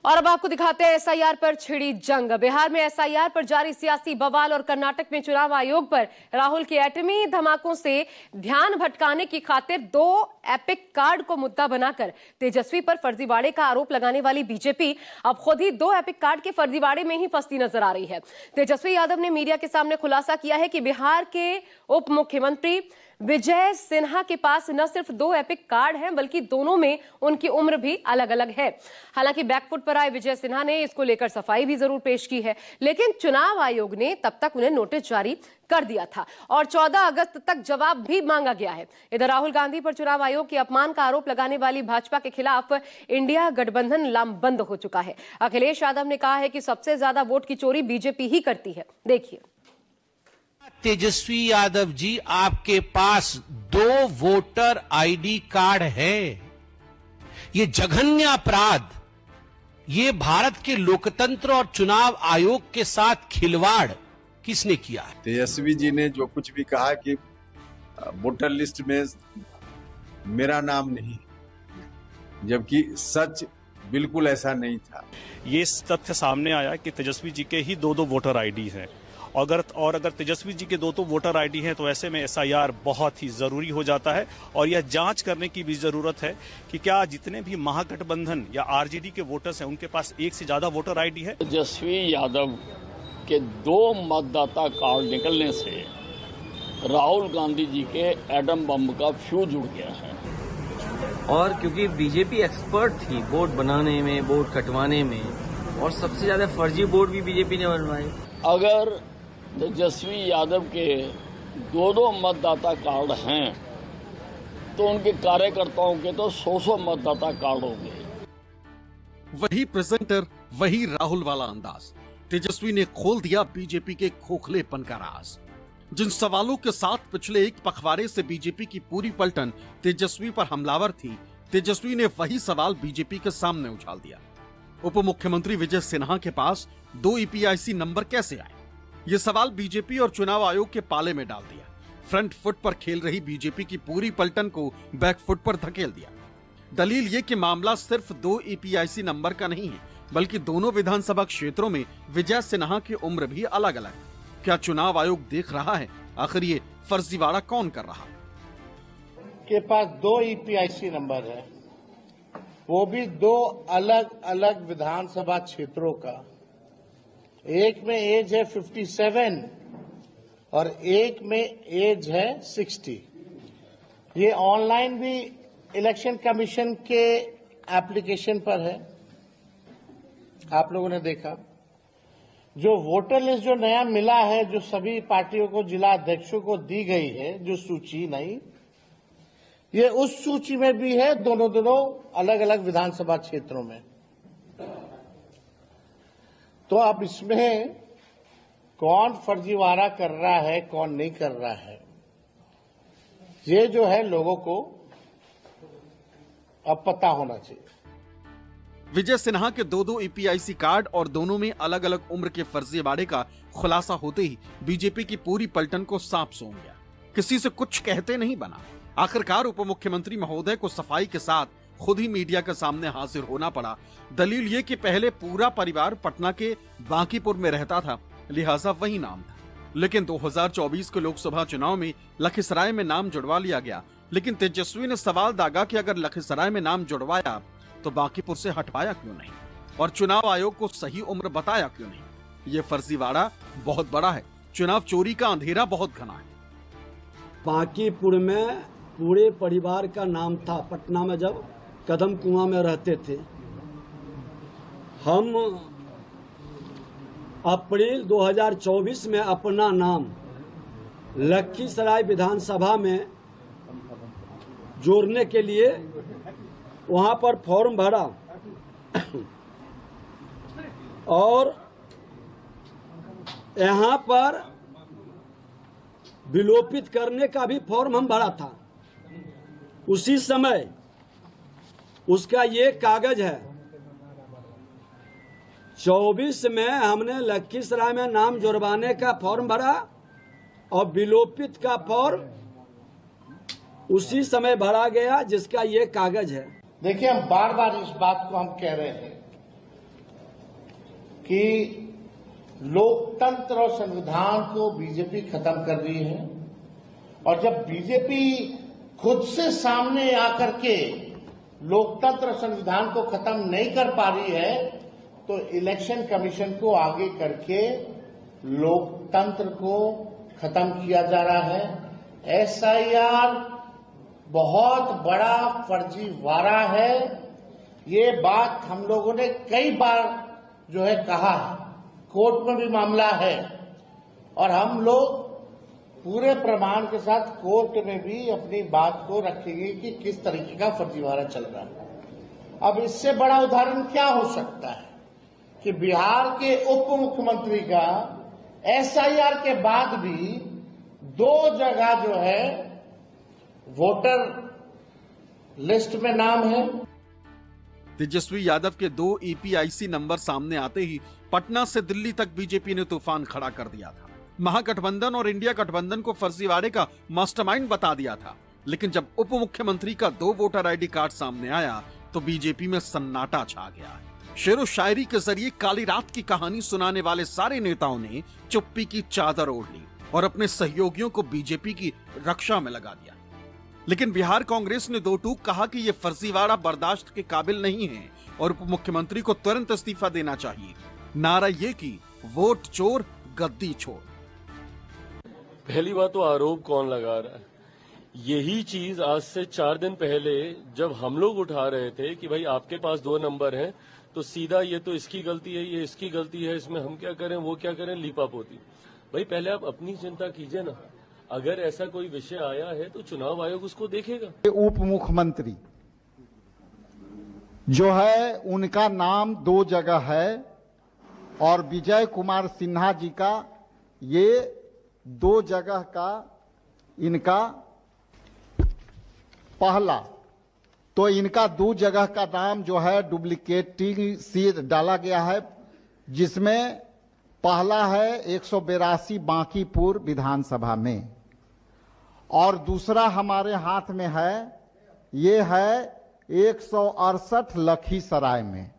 और अब आपको दिखाते हैं एसआईआर पर छिड़ी जंग। बिहार में एसआईआर पर जारी सियासी बवाल और कर्नाटक में चुनाव आयोग पर राहुल के एटमी धमाकों से ध्यान भटकाने की खातिर 2 एपिक कार्ड को मुद्दा बनाकर तेजस्वी पर फर्जीवाड़े का आरोप लगाने वाली बीजेपी अब खुद ही 2 एपिक कार्ड के फर्जीवाड़े में ही फंसती नजर आ रही है। तेजस्वी यादव ने मीडिया के सामने खुलासा किया है कि बिहार के उप मुख्यमंत्री विजय सिन्हा के पास न सिर्फ 2 एपिक कार्ड हैं बल्कि दोनों में उनकी उम्र भी अलग अलग है। हालांकि बैकफुट पर आए विजय सिन्हा ने इसको लेकर सफाई भी जरूर पेश की है, लेकिन चुनाव आयोग ने तब तक उन्हें नोटिस जारी कर दिया था और 14 अगस्त तक जवाब भी मांगा गया है। इधर राहुल गांधी पर चुनाव आयोग के अपमान का आरोप लगाने वाली भाजपा के खिलाफ इंडिया गठबंधन लामबंद हो चुका है। अखिलेश यादव ने कहा है कि सबसे ज्यादा वोट की चोरी बीजेपी ही करती है। देखिए, तेजस्वी यादव जी, आपके पास 2 वोटर आईडी कार्ड है। ये जघन्य अपराध, ये भारत के लोकतंत्र और चुनाव आयोग के साथ खिलवाड़ किसने किया है? तेजस्वी जी ने जो कुछ भी कहा कि वोटर लिस्ट में मेरा नाम नहीं, जबकि सच बिल्कुल ऐसा नहीं था। ये तथ्य सामने आया कि तेजस्वी जी के ही 2 वोटर आईडी हैं। अगर तेजस्वी जी के 2 वोटर आईडी हैं तो ऐसे में एसआईआर बहुत ही जरूरी हो जाता है और यह जांच करने की भी जरूरत है कि क्या जितने भी महागठबंधन या आरजेडी के वोटर्स हैं उनके पास एक से ज्यादा वोटर आईडी है। तेजस्वी यादव के 2 मतदाता कार्ड निकलने से राहुल गांधी जी के एटम बम का फ्यूज उड़ गया है। और क्योंकि बीजेपी एक्सपर्ट थी वोट बनाने में, वोट कटवाने में, और सबसे ज्यादा फर्जी वोट भी बीजेपी ने बनवाए। अगर तेजस्वी यादव के 2 मतदाता कार्ड हैं तो उनके कार्यकर्ताओं के तो 100 मतदाता कार्ड होंगे। वही प्रेजेंटर, वही राहुल वाला अंदाज। तेजस्वी ने खोल दिया बीजेपी के खोखलेपन का राज। जिन सवालों के साथ पिछले एक पखवाड़े से बीजेपी की पूरी पलटन तेजस्वी पर हमलावर थी, तेजस्वी ने वही सवाल बीजेपी के सामने उछाल दिया। उप मुख्यमंत्री विजय सिन्हा के पास 2 ईपीआईसी नंबर कैसे आए? ये सवाल बीजेपी और चुनाव आयोग के पाले में डाल दिया। फ्रंट फुट पर खेल रही बीजेपी की पूरी पलटन को बैक फुट पर धकेल दिया। दलील ये कि मामला सिर्फ 2 ईपीआईसी नंबर का नहीं है, बल्कि दोनों विधानसभा क्षेत्रों में विजय सिन्हा की उम्र भी अलग अलग है। क्या चुनाव आयोग देख रहा है आखिर ये फर्जीवाड़ा कौन कर रहा? के पास 2 ईपीआईसी नंबर है, वो भी 2 अलग अलग विधानसभा क्षेत्रों का। एक में एज है 57 और एक में एज है 60। ये ऑनलाइन भी इलेक्शन कमीशन के एप्लीकेशन पर है, आप लोगों ने देखा। जो वोटर लिस्ट जो नया मिला है, जो सभी पार्टियों को, जिला अध्यक्षों को दी गई है, जो सूची नहीं, ये उस सूची में भी है, दोनों अलग अलग विधानसभा क्षेत्रों में। तो अब इसमें कौन फर्जीवाड़ा कर रहा है, कौन नहीं कर रहा है, ये जो है लोगों को अब पता होना चाहिए। विजय सिन्हा के 2 ईपीआईसी कार्ड और दोनों में अलग अलग उम्र के फर्जीवाड़े का खुलासा होते ही बीजेपी की पूरी पलटन को सांप सूंघ गया। किसी से कुछ कहते नहीं बना। आखिरकार उप मुख्यमंत्री महोदय को सफाई के साथ खुद ही मीडिया के सामने हाजिर होना पड़ा। दलील ये कि पहले पूरा परिवार पटना के बांकीपुर में रहता था, लिहाजा वही नाम था। लेकिन 2024 के लोकसभा चुनाव में लखीसराय में नाम जुड़वा लिया गया। लेकिन तेजस्वी ने सवाल दागा कि अगर लखीसराय में नाम जुड़वाया तो बांकीपुर से हटवाया क्यों नहीं, और चुनाव आयोग को सही उम्र बताया क्यों नहीं? ये फर्जीवाड़ा बहुत बड़ा है। चुनाव चोरी का अंधेरा बहुत घना है। बांकीपुर में पूरे परिवार का नाम था। पटना में जब कदम कुआं में रहते थे, हम अप्रैल 2024 में अपना नाम लखीसराय विधानसभा में जोड़ने के लिए वहां पर फॉर्म भरा और यहां पर विलोपित करने का भी फॉर्म हम भरा था। उसी समय उसका ये कागज है। 24 में हमने लखीसराय में नाम जुड़वाने का फॉर्म भरा और विलोपित का फॉर्म उसी समय भरा गया, जिसका ये कागज है। देखिए, हम बार बार इस बात को हम कह रहे हैं कि लोकतंत्र और संविधान को बीजेपी खत्म कर रही है। और जब बीजेपी खुद से सामने आकर के लोकतंत्र और संविधान को खत्म नहीं कर पा रही है, तो इलेक्शन कमीशन को आगे करके लोकतंत्र को खत्म किया जा रहा है। एसआईआर बहुत बड़ा फर्जीवाड़ा है। ये बात हम लोगों ने कई बार जो है कहा है, कोर्ट में भी मामला है और हम लोग पूरे प्रमाण के साथ कोर्ट में भी अपनी बात को रखेंगे कि किस तरीके का फर्जीवाड़ा चल रहा है। अब इससे बड़ा उदाहरण क्या हो सकता है कि बिहार के उप मुख्यमंत्री का एसआईआर के बाद भी 2 जगह जो है वोटर लिस्ट में नाम है। तेजस्वी यादव के 2 ईपीआईसी नंबर सामने आते ही पटना से दिल्ली तक बीजेपी ने तूफान खड़ा कर दिया था। महागठबंधन और इंडिया गठबंधन को फर्जीवाड़े का मास्टरमाइंड बता दिया था। लेकिन जब उप मुख्यमंत्री का 2 वोटर आईडी कार्ड सामने आया तो बीजेपी में सन्नाटा छा गया। शेरो शायरी के जरिए काली रात की कहानी सुनाने वाले सारे नेताओं ने चुप्पी की चादर ओढ़ ली और अपने सहयोगियों को बीजेपी की रक्षा में लगा दिया। लेकिन बिहार कांग्रेस ने 2 टूक कहा कि यह फर्जीवाड़ा बर्दाश्त के काबिल नहीं है और उप मुख्यमंत्री को तुरंत इस्तीफा देना चाहिए। नारा ये कि वोट चोर गद्दी छोड़। पहली बात तो आरोप कौन लगा रहा है? यही चीज आज से 4 दिन पहले जब हम लोग उठा रहे थे कि भाई आपके पास 2 नंबर हैं तो सीधा ये तो इसकी गलती है, ये इसकी गलती है, इसमें हम क्या करें वो क्या करें, लीपापोती। भाई पहले आप अपनी चिंता कीजिए ना। अगर ऐसा कोई विषय आया है तो चुनाव आयोग उसको देखेगा। उप मुख्यमंत्री जो है उनका नाम 2 जगह है और विजय कुमार सिन्हा जी का ये 2 जगह का इनका पहला, तो इनका 2 जगह का नाम जो है डुप्लीकेटिंग सी डाला गया है, जिसमें पहला है 182 बांकीपुर विधानसभा में और दूसरा हमारे हाथ में है ये है 168 लखीसराय में।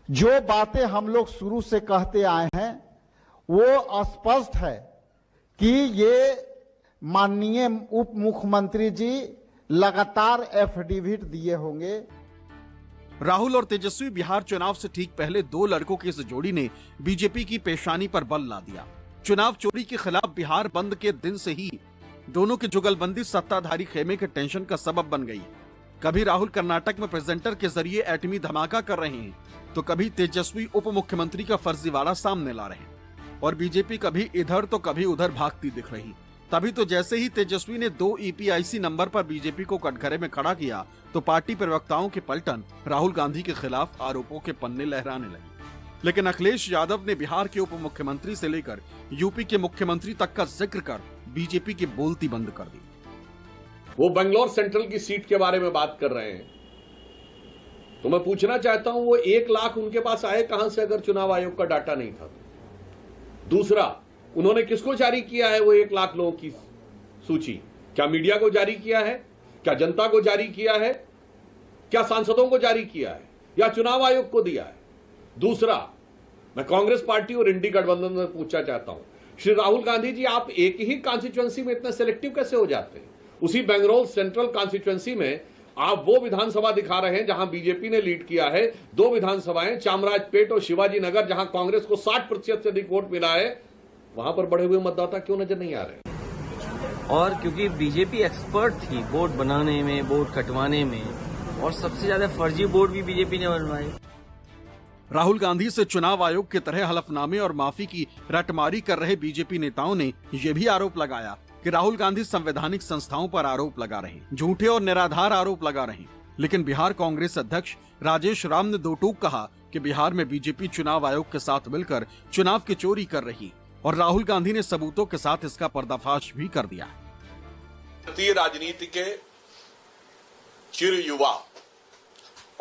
जो बातें हम लोग शुरू से कहते आए हैं वो स्पष्ट है कि ये माननीय उप मुख्यमंत्री जी लगातार एफिडेविट दिए होंगे। राहुल और तेजस्वी बिहार चुनाव से ठीक पहले 2 लड़कों की इस जोड़ी ने बीजेपी की पेशानी पर बल ला दिया। चुनाव चोरी के खिलाफ बिहार बंद के दिन से ही दोनों की जुगलबंदी सत्ताधारी खेमे के टेंशन का सबब बन गई। कभी राहुल कर्नाटक में प्रेजेंटर के जरिए एटमी धमाका कर रहे हैं तो कभी तेजस्वी उप मुख्यमंत्री का फर्जीवाड़ा सामने ला रहे हैं और बीजेपी कभी इधर तो कभी उधर भागती दिख रही। तभी तो जैसे ही तेजस्वी ने 2 ईपीआईसी नंबर पर बीजेपी को कटघरे में खड़ा किया तो पार्टी प्रवक्ताओं की पलटन राहुल गांधी के खिलाफ आरोपों के पन्ने लहराने लगी। लेकिन अखिलेश यादव ने बिहार के उप मुख्यमंत्री से लेकर यूपी के मुख्यमंत्री तक का जिक्र कर बीजेपी की बोलती बंद कर दी। वो बेंगलोर सेंट्रल की सीट के बारे में बात कर रहे हैं तो मैं पूछना चाहता हूं वो 1 लाख उनके पास आए कहां से अगर चुनाव आयोग का डाटा नहीं था? दूसरा, उन्होंने किसको जारी किया है वो 1 लाख लोगों की सूची? क्या मीडिया को जारी किया है? क्या जनता को जारी किया है? क्या सांसदों को जारी किया है या चुनाव आयोग को दिया है? दूसरा, मैं कांग्रेस पार्टी और इंडी गठबंधन में पूछना चाहता हूं, श्री राहुल गांधी जी आप एक ही कॉन्स्टिट्यूएंसी में इतने सिलेक्टिव कैसे हो जाते हैं? उसी बेंगलोर सेंट्रल कॉन्स्टिट्यूएंसी में आप वो विधानसभा दिखा रहे हैं जहां बीजेपी ने लीड किया है, 2 विधानसभाएं चामराजपेट और शिवाजी नगर जहां कांग्रेस को 60% से अधिक वोट मिला है, वहां पर बढ़े हुए मतदाता क्यों नजर नहीं आ रहे? और क्योंकि बीजेपी एक्सपर्ट थी वोट बनाने में, वोट कटवाने में, और सबसे ज्यादा फर्जी वोट भी बीजेपी ने बनवाए। राहुल गांधी से चुनाव आयोग की तरह हलफनामे और माफी की रटमारी कर रहे बीजेपी नेताओं ने यह भी आरोप लगाया कि राहुल गांधी संवैधानिक संस्थाओं पर आरोप लगा रहे, झूठे और निराधार आरोप लगा रहे। लेकिन बिहार कांग्रेस अध्यक्ष राजेश राम ने 2 टूक कहा कि बिहार में बीजेपी चुनाव आयोग के साथ मिलकर चुनाव की चोरी कर रही और राहुल गांधी ने सबूतों के साथ इसका पर्दाफाश भी कर दिया। भारतीय राजनीति के चिर युवा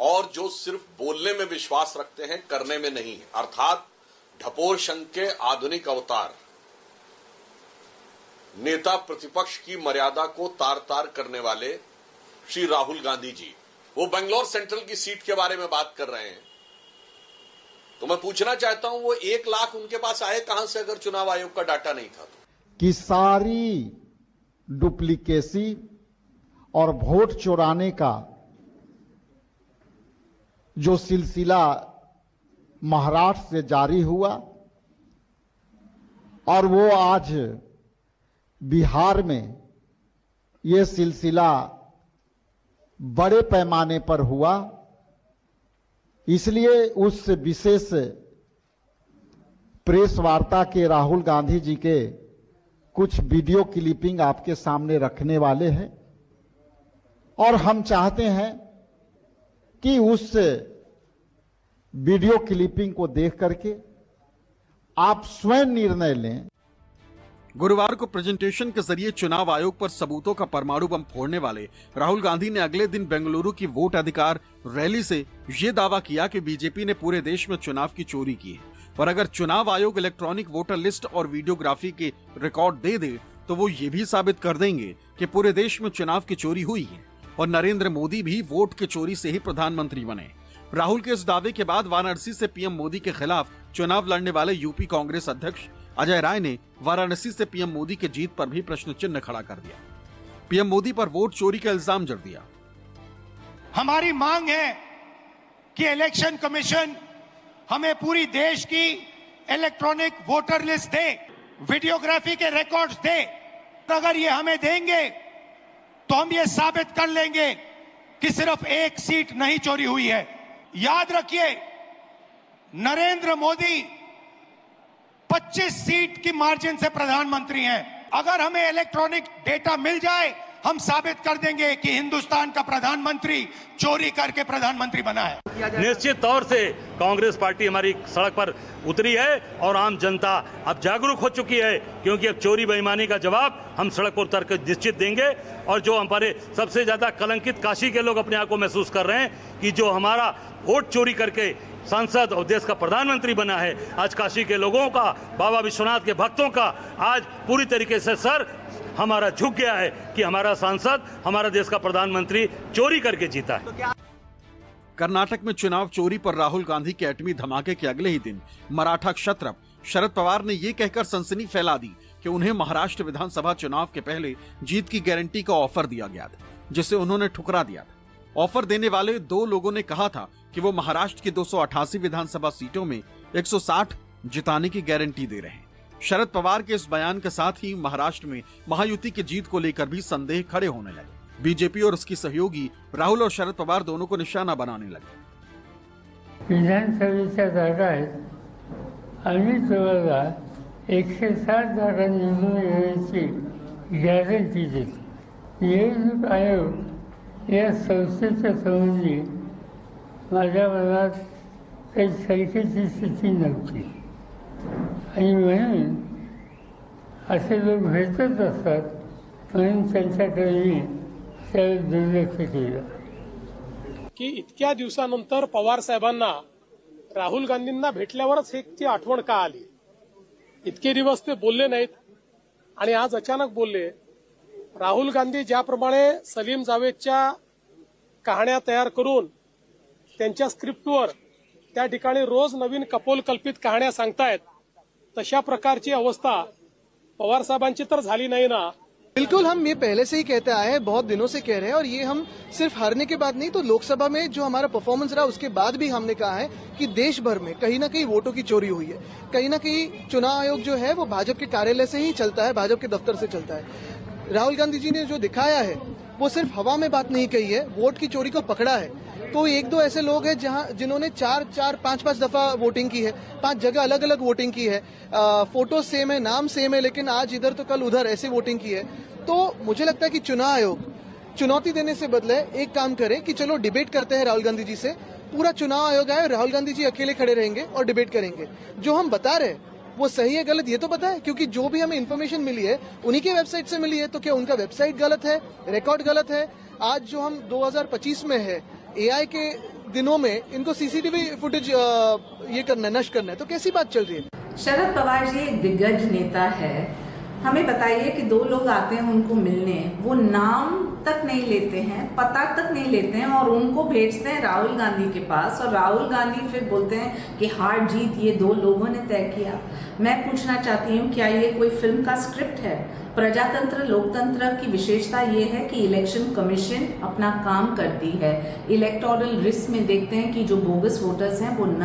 और जो सिर्फ बोलने में विश्वास रखते हैं, करने में नहीं, अर्थात ढपोर संघ के आधुनिक अवतार, नेता प्रतिपक्ष की मर्यादा को तार तार करने वाले श्री राहुल गांधी जी, वो बेंगलोर सेंट्रल की सीट के बारे में बात कर रहे हैं तो मैं पूछना चाहता हूं वो 1 लाख उनके पास आए कहां से अगर चुनाव आयोग का डाटा नहीं था तो? कि सारी डुप्लीकेसी और वोट चुराने का जो सिलसिला महाराष्ट्र से जारी हुआ और वो आज बिहार में ये सिलसिला बड़े पैमाने पर हुआ, इसलिए उस विशेष प्रेस वार्ता के राहुल गांधी जी के कुछ वीडियो क्लिपिंग आपके सामने रखने वाले हैं और हम चाहते हैं कि उस वीडियो क्लिपिंग को देख करके आप स्वयं निर्णय लें। गुरुवार को प्रेजेंटेशन के जरिए चुनाव आयोग पर सबूतों का परमाणु बम फोड़ने वाले राहुल गांधी ने अगले दिन बेंगलुरु की वोट अधिकार रैली से ये दावा किया कि बीजेपी ने पूरे देश में चुनाव की चोरी की है और अगर चुनाव आयोग इलेक्ट्रॉनिक वोटर लिस्ट और वीडियोग्राफी के रिकॉर्ड दे दे तो वो ये भी साबित कर देंगे कि पूरे देश में चुनाव की चोरी हुई है और नरेंद्र मोदी भी वोट की चोरी से ही प्रधानमंत्री बने। राहुल के इस दावे के बाद वाराणसी से पीएम मोदी के खिलाफ चुनाव लड़ने वाले यूपी कांग्रेस अध्यक्ष अजय राय ने वाराणसी से पीएम मोदी की जीत पर भी प्रश्न चिन्ह खड़ा कर दिया। पीएम मोदी पर वोट चोरी का इल्जाम जड़ दिया। हमारी मांग है कि इलेक्शन कमीशन हमें पूरी देश की इलेक्ट्रॉनिक वोटर लिस्ट दे, वीडियोग्राफी के रिकॉर्ड्स दे। अगर ये हमें देंगे तो हम ये साबित कर लेंगे कि सिर्फ एक सीट नहीं चोरी हुई है। याद रखिए, नरेंद्र मोदी 25 सीट की मार्जिन से प्रधानमंत्री हैं। अगर हमें इलेक्ट्रॉनिक डेटा मिल जाए, हम साबित कर देंगे कि हिंदुस्तान का प्रधानमंत्री चोरी करके प्रधानमंत्री बना है। निश्चित तौर से कांग्रेस पार्टी हमारी सड़क पर उतरी है और आम जनता अब जागरूक हो चुकी है, क्योंकि अब चोरी बेईमानी का जवाब हम सड़क पर उतर कर निश्चित देंगे। और जो हमारे सबसे ज्यादा कलंकित काशी के लोग अपने आप को महसूस कर रहे हैं कि जो हमारा वोट चोरी करके सांसद और देश का प्रधानमंत्री बना है, आज काशी के लोगों का, बाबा विश्वनाथ के भक्तों का आज पूरी तरीके से सर हमारा झुक गया है कि हमारा सांसद, हमारा देश का प्रधानमंत्री चोरी करके जीता है। कर्नाटक में चुनाव चोरी पर राहुल गांधी के एटमी धमाके के अगले ही दिन मराठा क्षत्रप शरद पवार ने ये कहकर सनसनी फैला दी कि उन्हें महाराष्ट्र विधानसभा चुनाव के पहले जीत की गारंटी का ऑफर दिया गया था, जिसे उन्होंने ठुकरा दिया था। ऑफर देने वाले 2 लोगों ने कहा था कि वो महाराष्ट्र की 288 विधानसभा सीटों में 160 जिताने की गारंटी दे रहे हैं। शरद पवार के इस बयान के साथ ही महाराष्ट्र में महायुति की जीत को लेकर भी संदेह खड़े होने लगे। बीजेपी और उसकी सहयोगी राहुल और शरद पवार दोनों को निशाना बनाने लगे। विधानसभेच्या जागा आहेत आणि तुम्हाला 160 जागा निवडून येण्याची गॅरंटी देते। निवडणूक आयोग या संस्थेच्या संबंधी माझ्या मनात काही शंकेची स्थिती नव्हती आणि म्हणून असे लोक भेटत असतात, म्हणून त्यांच्याकडे त्यावेळी दुर्लक्ष केलं की इतक्या दिवसानंतर पवार साहेबांना राहुल गांधींना भेटल्यावरच हे ती आठवण का आली। इतके दिवस ते बोलले नाहीत आणि आज अचानक बोलले। राहुल गांधी ज्याप्रमाणे सलीम जावेदच्या कहाण्या तयार करून त्यांच्या स्क्रिप्टवर त्या ठिकाणी रोज नवीन कपोलकल्पित कहाण्या सांगतायत, तशा प्रकारची अवस्था पवार साहेबांची तर झाली नाही ना। बिल्कुल, हम ये पहले से ही कहते आए हैं, बहुत दिनों से कह रहे हैं, और ये हम सिर्फ हारने के बाद नहीं तो लोकसभा में जो हमारा परफॉर्मेंस रहा उसके बाद भी हमने कहा है कि देश भर में कहीं ना कहीं वोटों की चोरी हुई है। कहीं ना कहीं चुनाव आयोग जो है वो भाजपा के कार्यालय से ही चलता है, भाजपा के दफ्तर से चलता है। राहुल गांधी जी ने जो दिखाया है वो सिर्फ हवा में बात नहीं कही है, वोट की चोरी को पकड़ा है। तो 1-2 ऐसे लोग हैं जिन्होंने 4-4, 5-5 दफा वोटिंग की है, 5 जगह अलग अलग वोटिंग की है, फोटो सेम है, नाम सेम है, लेकिन आज इधर तो कल उधर ऐसी वोटिंग की है। तो मुझे लगता है कि चुनाव आयोग चुनौती देने से बदले एक काम करे कि चलो डिबेट करते हैं राहुल गांधी जी से। पूरा चुनाव आयोग आए, राहुल गांधी जी अकेले खड़े रहेंगे और डिबेट करेंगे। जो हम बता रहे हैं वो सही है गलत ये तो पता है, क्योंकि जो भी हमें इन्फॉर्मेशन मिली है उन्हीं के वेबसाइट से मिली है। तो क्या उनका वेबसाइट गलत है, रिकॉर्ड गलत है? आज जो हम 2025 में है, एआई के दिनों में इनको सीसीटीवी फुटेज ये करना है, नष्ट करना है, तो कैसी बात चल रही है? शरद पवार जी एक दिग्गज नेता है, हमें बताइए कि 2 लोग आते हैं उनको मिलने, वो नाम तक नहीं लेते हैं, पता तक नहीं लेते हैं और उनको भेजते हैं राहुल गांधी के पास, और राहुल गांधी फिर बोलते हैं कि हार जीत ये दो लोगों ने तय किया। मैं पूछना चाहती हूँ, क्या ये कोई फिल्म का स्क्रिप्ट है? प्रजातंत्र लोकतंत्र की विशेषता ये है कि इलेक्शन कमीशन अपना काम करती है। इलेक्टोरल रिस्क में देखते हैं कि जो बोगस वोटर्स हैं वो न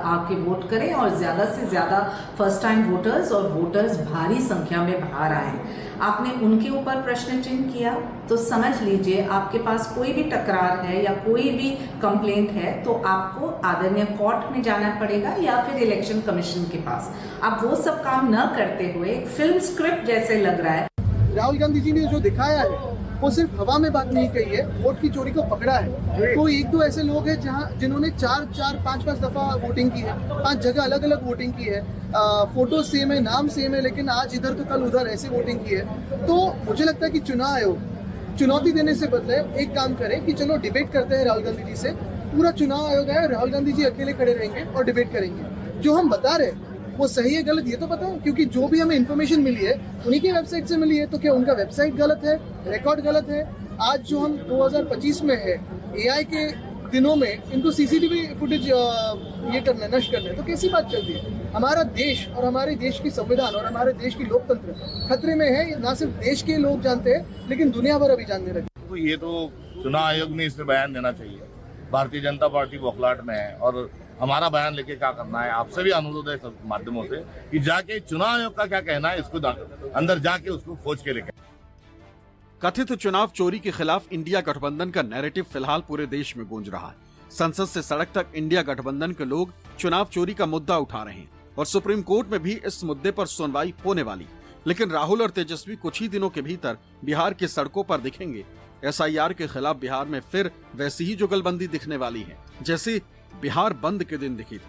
आके वोट करें और ज्यादा से ज्यादा फर्स्ट टाइम वोटर्स और वोटर्स भारी संख्या में बाहर आए। आपने उनके ऊपर प्रश्न चिन्ह किया तो समझ लीजिए आपके पास कोई भी टकरार है या कोई भी कंप्लेंट है तो आपको आदरणीय कोर्ट में जाना पड़ेगा या फिर इलेक्शन कमीशन के पास। आप वो सब काम न करते हुए एक फिल्म स्क्रिप्ट जैसे लग रहा है। राहुल गांधी जी ने जो दिखाया है वो सिर्फ हवा में बात नहीं कही है, वोट की चोरी को पकड़ा है। तो एक दो ऐसे लोग हैं जिन्होंने चार पांच दफा वोटिंग की है, 5 जगह अलग अलग वोटिंग की है, फोटो सेम है, नाम सेम है, लेकिन आज इधर तो कल उधर ऐसे वोटिंग की है। तो मुझे लगता है कि चुनाव आयोग चुनौती देने से बदले एक काम करें कि चलो डिबेट करते हैं राहुल गांधी जी से। पूरा चुनाव आयोग है, राहुल गांधी जी अकेले खड़े रहेंगे और डिबेट करेंगे। जो हम बता रहे हैं वो सही है गलत ये तो पता है, क्योंकि जो भी हमें इन्फॉर्मेशन मिली है उन्हीं की वेबसाइट से मिली है। तो क्या उनका वेबसाइट गलत है, रिकॉर्ड गलत है? आज जो हम 2025 में है, एआई के दिनों में इनको सीसीटीवी फुटेज ये करना है, नष्ट करना है, तो कैसी बात चल रही है? हमारा देश और हमारे देश की संविधान और हमारे देश की लोकतंत्र खतरे में है। ना सिर्फ देश के लोग जानते हैं लेकिन दुनिया भर अभी जानने लगे। तो ये तो चुनाव आयोग ने इसमें बयान देना चाहिए। भारतीय जनता पार्टी बौखलाहट में है और हमारा बयान लेके क्या करना है। आपसे भी अनुरोध है सब माध्यमों से कि जाके चुनाव आयोग का क्या कहना है इसको अंदर जाके उसको खोज के लेके। कथित चुनाव चोरी के खिलाफ इंडिया गठबंधन का नैरेटिव फिलहाल पूरे देश में गूंज रहा है। संसद से सड़क तक इंडिया गठबंधन के लोग चुनाव चोरी का मुद्दा उठा रहे हैं और सुप्रीम कोर्ट में भी इस मुद्दे पर सुनवाई होने वाली। लेकिन राहुल और तेजस्वी कुछ ही दिनों के भीतर बिहार की सड़कों पर दिखेंगे। एसआईआर के खिलाफ बिहार में फिर वैसी ही जुगलबंदी दिखने वाली है जैसे बिहार बंद के दिन दिखी थी।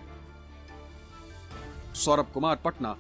सौरभ कुमार, पटना।